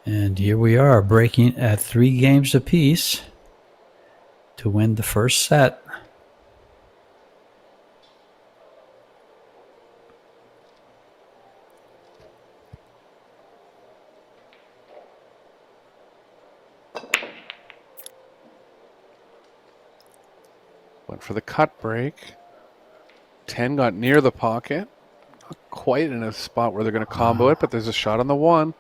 And here we are, breaking at 3 games apiece to win the first set. Went for the cut break. 10 got near the pocket. Not quite in a spot where they're going to combo it, but there's a shot on the 1.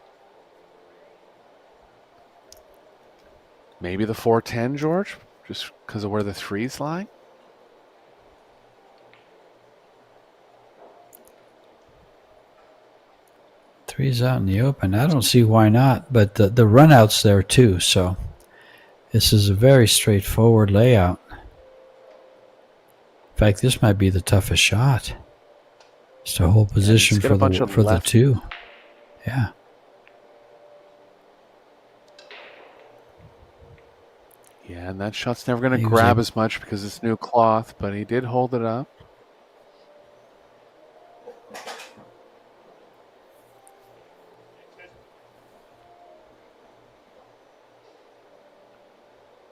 Maybe the 4-10, George, just because of where the 3's lying. Three's out in the open. I don't see why not, but the run out's there too, so this is a very straightforward layout. In fact, this might be the toughest shot. It's to hold position for the 2. Yeah. Yeah, and that shot's never going to grab as much because it's new cloth, but he did hold it up.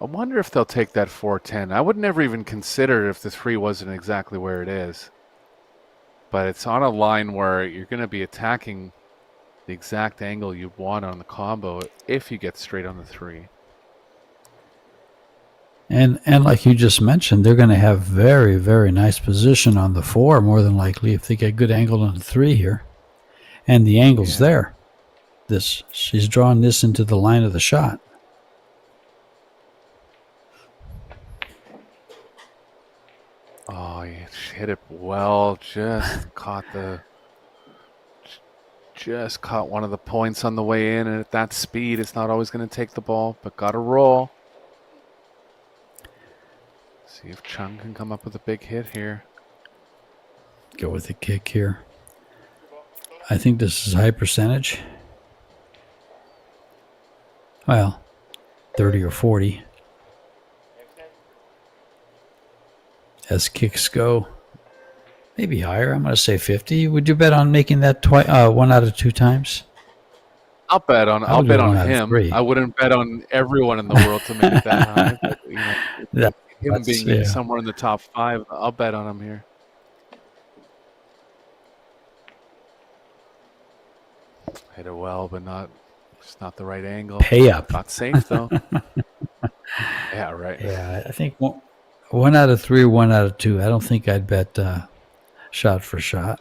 I wonder if they'll take that 4-10. I would never even consider it if the 3 wasn't exactly where it is. But it's on a line where you're going to be attacking the exact angle you want on the combo if you get straight on the 3. And like you just mentioned, they're going to have very, very nice position on the 4, more than likely, if they get good angle on the 3 here. And the angle's there. She's drawing this into the line of the shot. Oh, he hit it well. Just caught one of the points on the way in, and at that speed, it's not always going to take the ball, but got to roll. See if Chung can come up with a big hit here. Go with the kick here. I think this is high percentage. Well, 30 or 40. As kicks go. Maybe higher. I'm going to say 50. Would you bet on making that 1 out of 2 times? I'll bet on him. I wouldn't bet on everyone in the world to make it that high. But, him being somewhere in the top 5, I'll bet on him here. Hit it well, but just not the right angle. Pay up. Not safe though. Yeah, right. Yeah, I think 1 out of 3 or 1 out of 2. I don't think I'd bet shot for shot.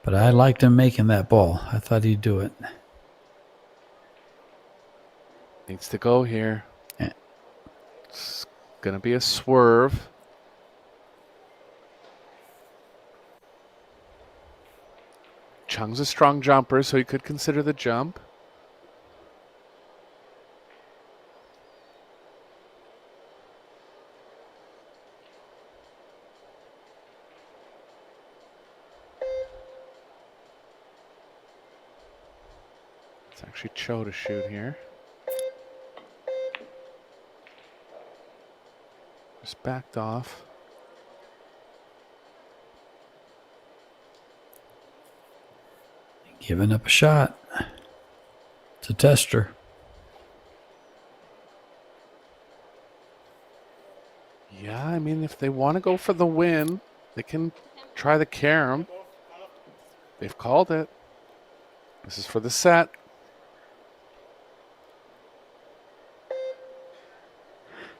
But I liked him making that ball. I thought he'd do it. Needs to go here. Yeah. It's going to be a swerve. Chung's a strong jumper, so he could consider the jump. It's actually Cho to shoot here. Just backed off. Giving up a shot. It's a tester. Yeah, I mean, if they want to go for the win, they can try the carom. They've called it. This is for the set.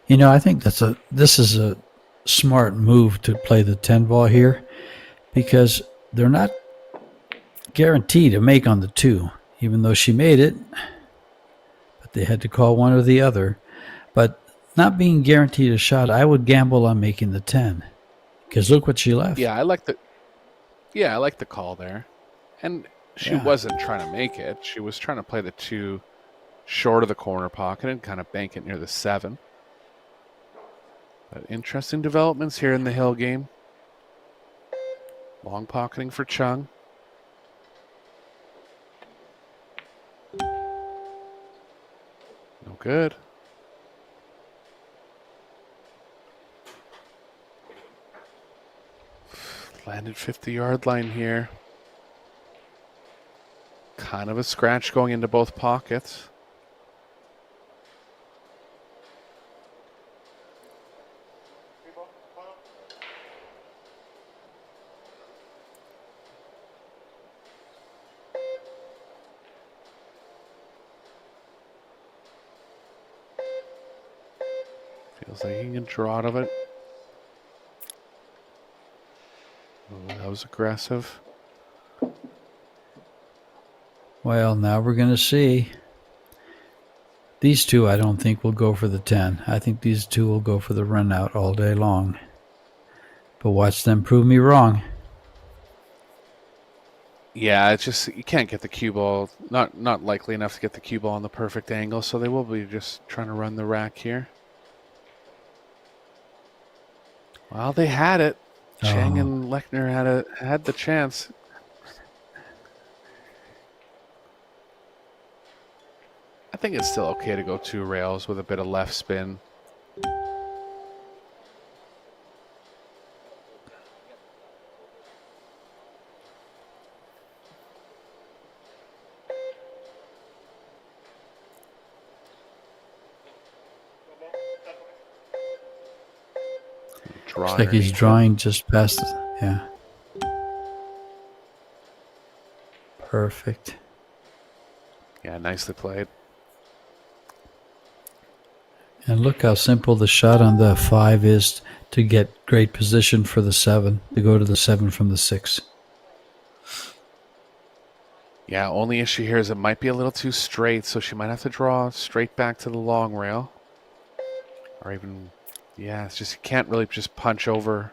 You know, I think this is a smart move to play the 10 ball here, because they're not guaranteed to make on the 2, even though she made it, but they had to call one or the other. But not being guaranteed a shot, I would gamble on making the 10, because look what she left. Yeah, I like the call there. And she wasn't trying to make it. She was trying to play the 2 short of the corner pocket and kind of bank it near the 7. But interesting developments here in the Hill game. Long pocketing for Chung. good. Landed 50-yard line here. Kind of a scratch going into both pockets. Feels like he can draw out of it. Ooh, that was aggressive. Well, now we're going to see. These two I don't think will go for the 10. I think these two will go for the run out all day long. But watch them prove me wrong. Yeah, it's just you can't get the cue ball. Not likely enough to get the cue ball on the perfect angle, so they will be just trying to run the rack here. Well, they had it. Chang and Lechner had the chance. I think it's still okay to go 2 rails with a bit of left spin. Looks like he's drawing just past it. Yeah. Perfect. Yeah, nicely played. And look how simple the shot on the 5 is to get great position for the 7, to go to the 7 from the 6. Yeah, only issue here is it might be a little too straight, so she might have to draw straight back to the long rail. Or even, yeah, it's just you can't really just punch over.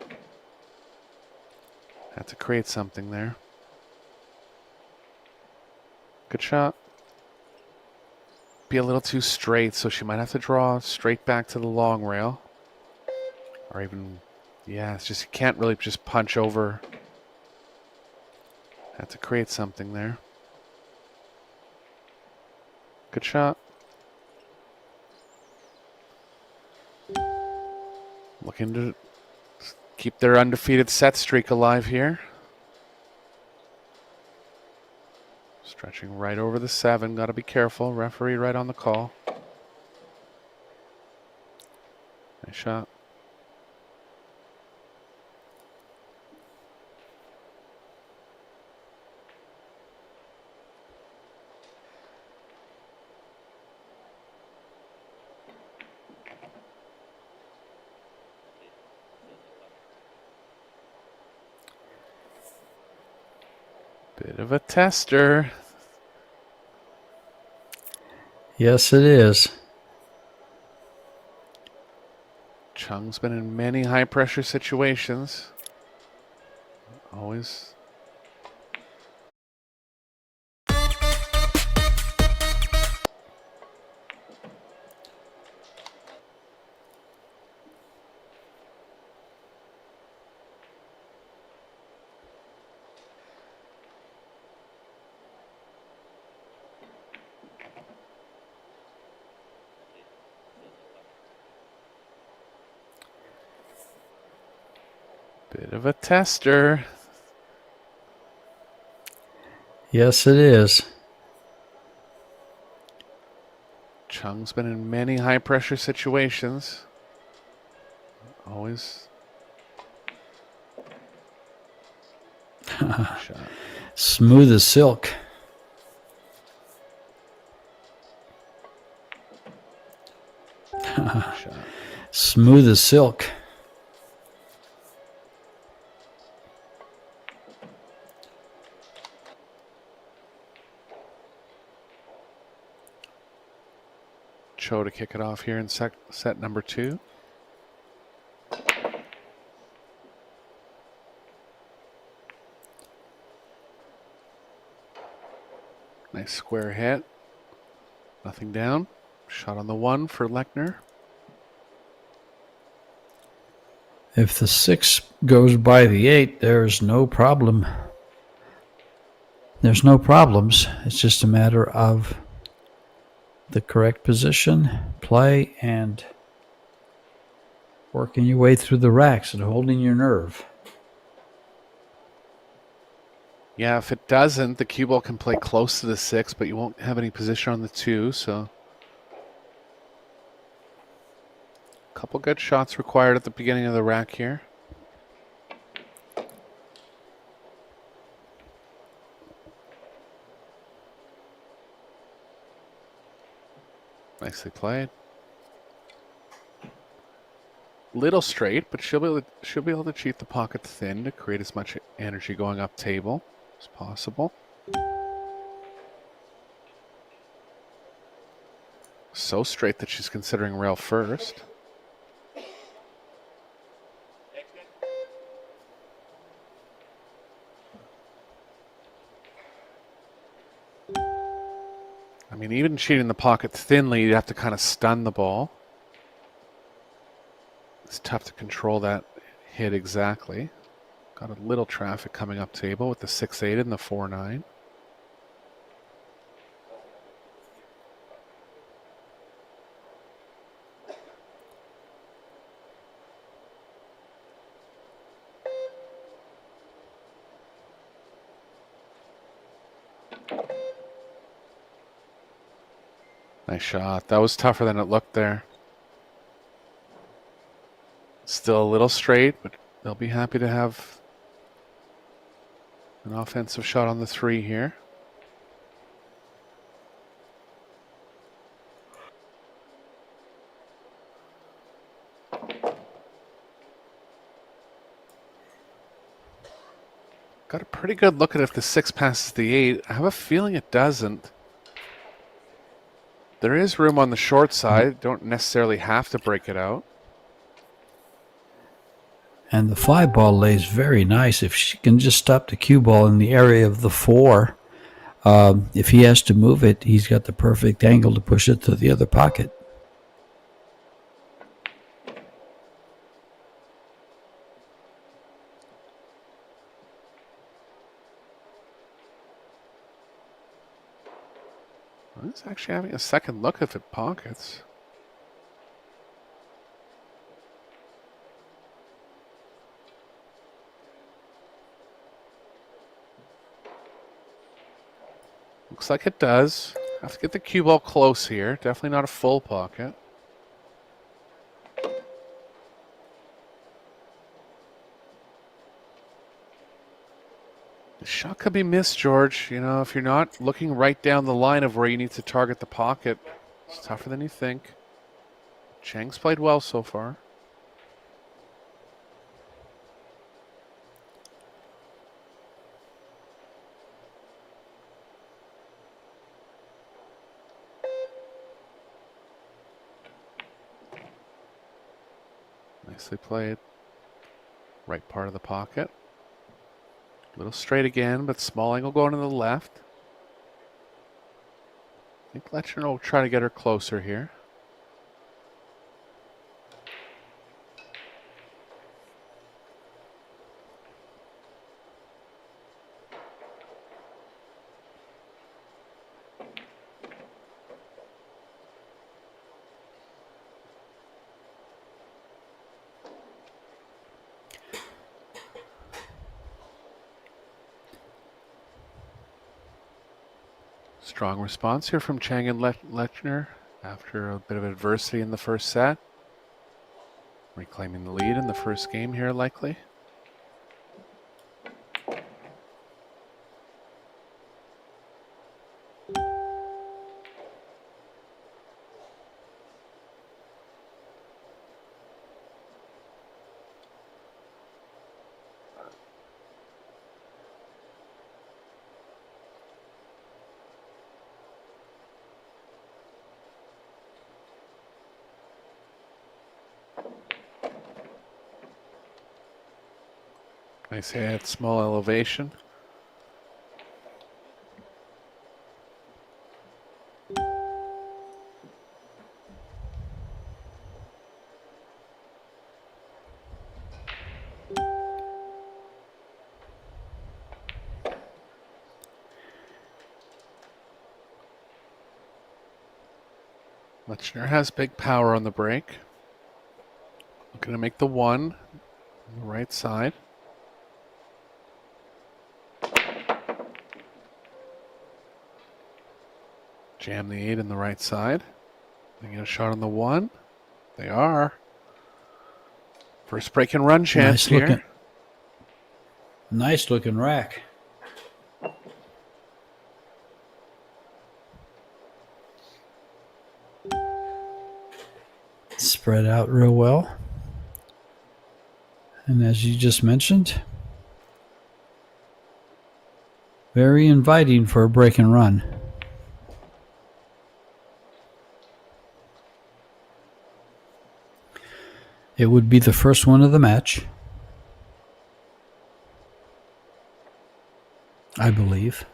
Have to create something there. Good shot. Be a little too straight, so she might have to draw straight back to the long rail. Or even, yeah, it's just you can't really just punch over. Have to create something there. Good shot. Looking to keep their undefeated set streak alive here. Stretching right over the 7. Got to be careful. Referee right on the call. Nice shot. Bit of a tester. Yes, it is. Chung's been in many high-pressure situations. Always. Bit of a tester. Yes, it is. Chung's been in many high-pressure situations. Always. Shot. Smooth as silk. Shot. Smooth as silk. Cho to kick it off here in set number 2. Nice square hit. Nothing down. Shot on the 1 for Lechner. If the 6 goes by the 8, there's no problem. There's no problems. It's just a matter of the correct position, play, and working your way through the racks and holding your nerve. Yeah, if it doesn't, the cue ball can play close to the 6, but you won't have any position on the 2, so a couple good shots required at the beginning of the rack here. Nicely played. Little straight, but she'll be able to cheat the pocket thin to create as much energy going up table as possible. So straight that she's considering rail first. I mean, even cheating the pocket thinly, you'd have to kind of stun the ball. It's tough to control that hit exactly. Got a little traffic coming up table with the 6-8 and the 4-9. Nice shot. That was tougher than it looked there. Still a little straight, but they'll be happy to have an offensive shot on the 3 here. Got a pretty good look at if the 6 passes the 8. I have a feeling it doesn't. There is room on the short side. Don't necessarily have to break it out. And the 5 ball lays very nice. If she can just stop the cue ball in the area of the 4, if he has to move it, he's got the perfect angle to push it to the other pocket. It's actually having a second look if it pockets. Looks like it does. Have to get the cue ball close here. Definitely not a full pocket. The shot could be missed, George. You know, if you're not looking right down the line of where you need to target the pocket, it's tougher than you think. Chang's played well so far. Nicely played. Right part of the pocket. Little straight again, but small angle going to the left. I think Lechner will try to get her closer here. Strong response here from Chang and Lechner after a bit of adversity in the first set. Reclaiming the lead in the first game here, likely. Nice hit, small elevation. Lechner has big power on the break. Looking to make the 1 on the right side. Jam the 8 in the right side. They get a shot on the 1. They are. First break and run chance here. Nice looking rack. Spread out real well. And as you just mentioned, very inviting for a break and run. It would be the first one of the match, I believe.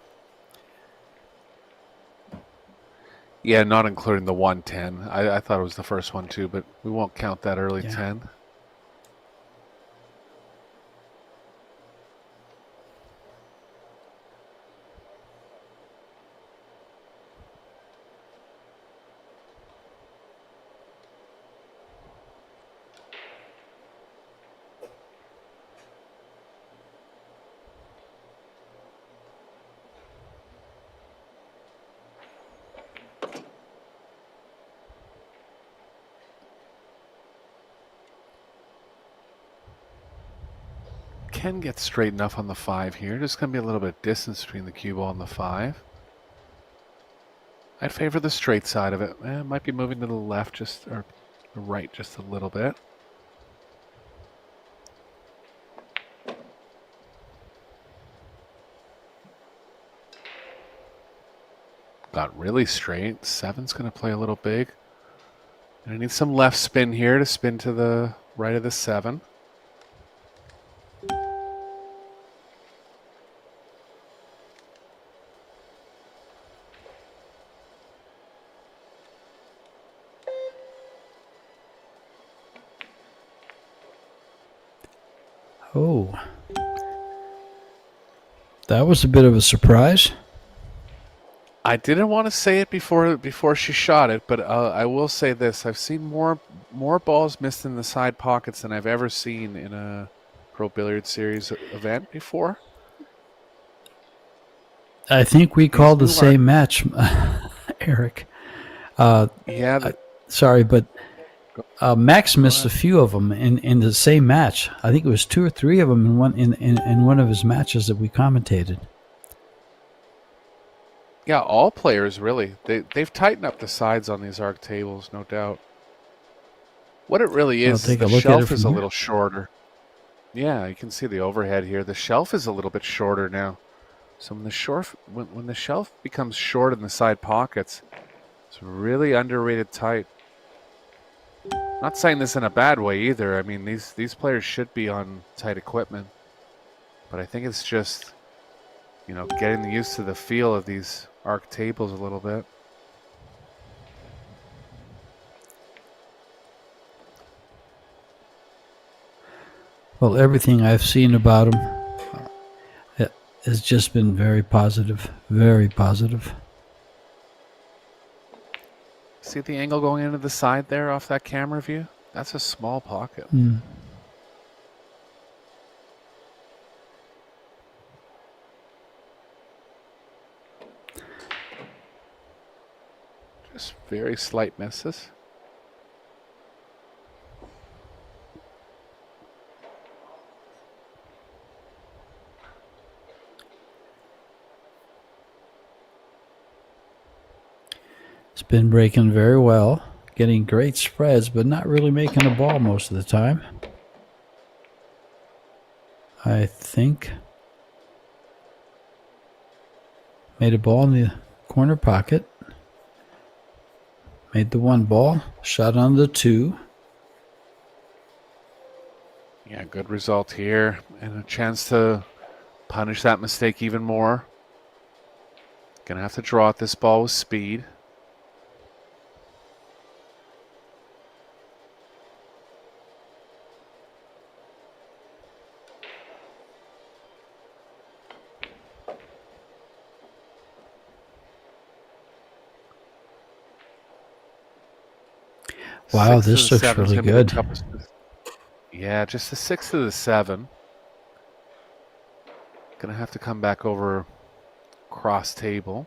Yeah, not including the 110. I thought it was the first one too, but we won't count that early 10. Can get straight enough on the 5 here. Just going to be a little bit of distance between the cue ball and the 5. I'd favor the straight side of it. It might be moving to the left or the right just a little bit. Got really straight. 7's going to play a little big. And I need some left spin here to spin to the right of the 7. Oh, that was a bit of a surprise. I didn't want to say it before she shot it, but I will say this: I've seen more balls missed in the side pockets than I've ever seen in a Pro Billiard Series event before. I think we called the same match, Eric. Yeah. Sorry, but Max missed a few of them in the same match. I think it was 2 or 3 of them in one of his matches that we commentated. Yeah, all players really. They've tightened up the sides on these arc tables, no doubt. What it really is, the shelf is a little shorter. Yeah, you can see the overhead here. The shelf is a little bit shorter now. So when the shelf becomes short in the side pockets, it's really underrated tight. Not saying this in a bad way either. I mean, these players should be on tight equipment. But I think it's just, getting used to the feel of these arc tables a little bit. Well, everything I've seen about him has just been very positive. Very positive. See the angle going into the side there off that camera view? That's a small pocket. Just very slight misses. It's been breaking very well, getting great spreads, but not really making a ball most of the time. I think. Made a ball in the corner pocket. Made the 1 ball, shot on the 2. Yeah, good result here, and a chance to punish that mistake even more. Gonna have to draw at this ball with speed. Wow, Six to this the looks seven's really gonna be the good. toughest. Yeah, just the 6 to the 7. Gonna have to come back over cross table.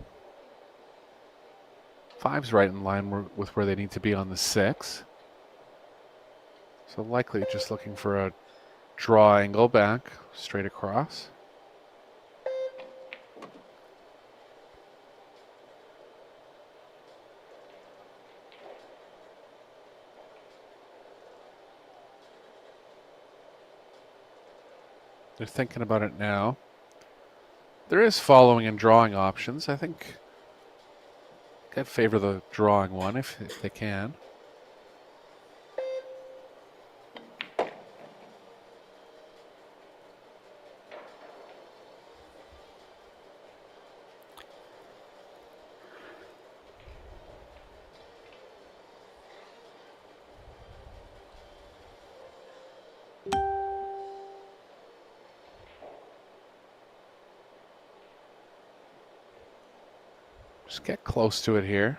5's right in line with where they need to be on the 6. So likely just looking for a draw angle back, straight across. They're thinking about it now. There is following and drawing options. I think I'd favor the drawing one if they can. Just get close to it here.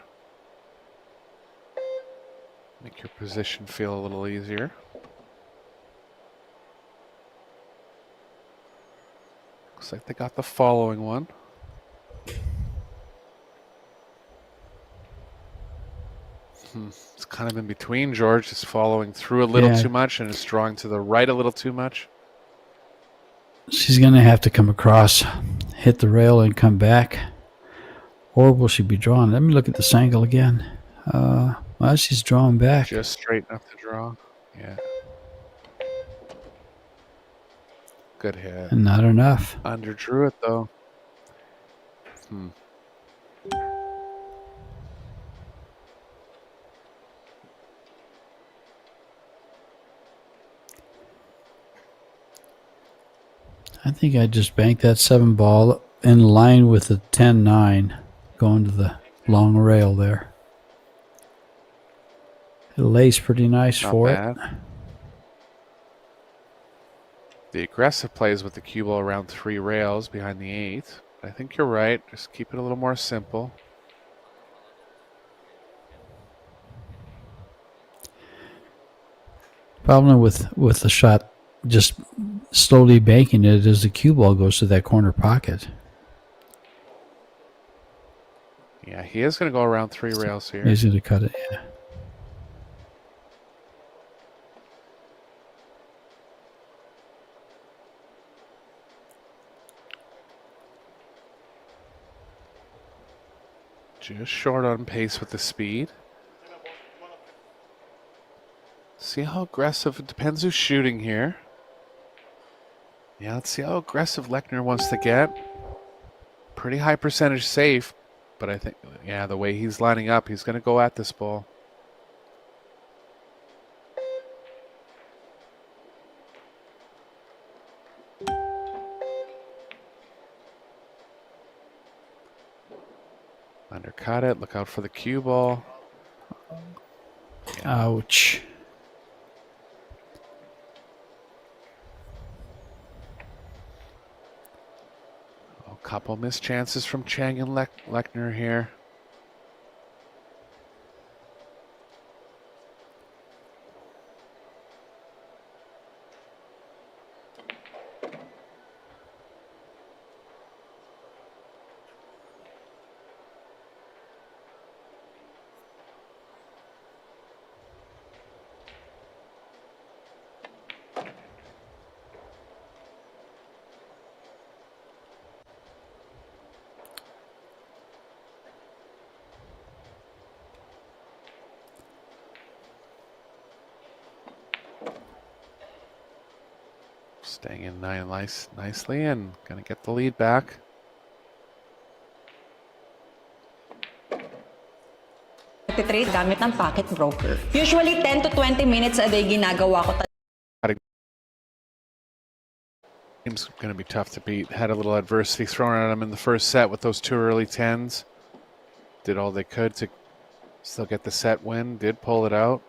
Make your position feel a little easier. Looks like they got the following one. It's kind of in between. George is following through a little Yeah. too much and is drawing to the right a little too much. She's going to have to come across, hit the rail, and come back. Or will she be drawn? Let me look at this angle again. Well, she's drawn back. Just straight enough to draw. Yeah. Good hit. And not enough. Under drew it though. I think I just banked that 7 ball in line with the 10-9 going to the long rail there. It lays pretty nice Not for bad. it. The aggressive plays with the cue ball around 3 rails behind the 8. I think you're right. Just keep it a little more simple. Problem with the shot just slowly banking it is the cue ball goes to that corner pocket. Yeah, he is going to go around 3 rails here. Easy to cut it, yeah. Just short on pace with the speed. See how aggressive, it depends who's shooting here. Yeah, let's see how aggressive Lechner wants to get. Pretty high percentage safe, but I think, yeah, the way he's lining up, he's going to go at this ball. Undercut it. Look out for the cue ball. Yeah. Ouch. A couple missed chances from Chang and Lechner here. Staying in nicely and going to get the lead back. Trade gamit ng packet broker. Usually 10 to 20 minutes a day ginagawa ko. Game's going to be tough to beat. Had a little adversity thrown at them in the first set with those 2 early 10s. Did all they could to still get the set win. Did pull it out.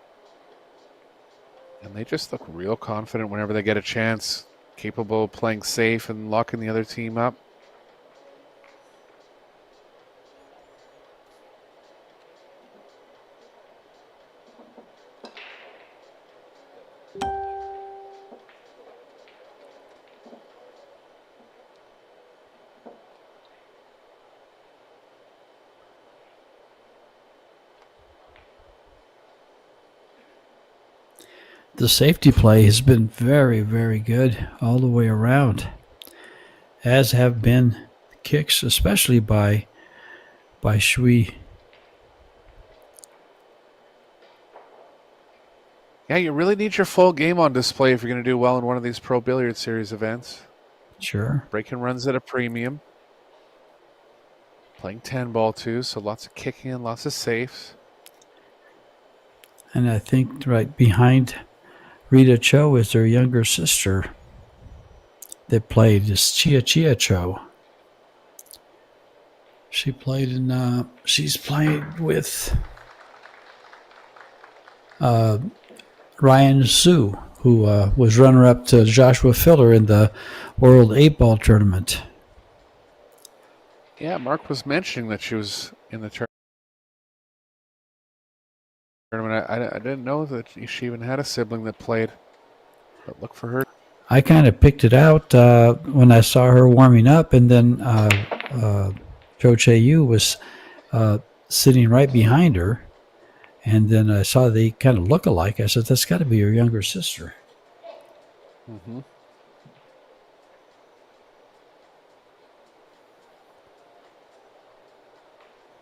And they just look real confident whenever they get a chance. Capable of playing safe and locking the other team up. the safety play has been very, very good all the way around, as have been kicks, especially by Shui. Yeah, you really need your full game on display if you're going to do well in one of these Pro Billiard Series events. Sure. Breaking runs at a premium. Playing 10 ball too, so lots of kicking and lots of safes. And I think right behind Rita Cho is their younger sister that played, is Chia Cho. She played in, she's played with Ryan Su, who was runner-up to Joshua Filler in the World 8-Ball Tournament. Yeah, Mark was mentioning that she was in the tournament. I didn't know that she even had a sibling that played. But look for her. I kind of picked it out when I saw her warming up, and then Cho Che-Yu was sitting right behind her. And then I saw they kind of look alike. I said, that's got to be her younger sister. Mm-hmm.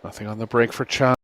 Nothing on the break for Chai.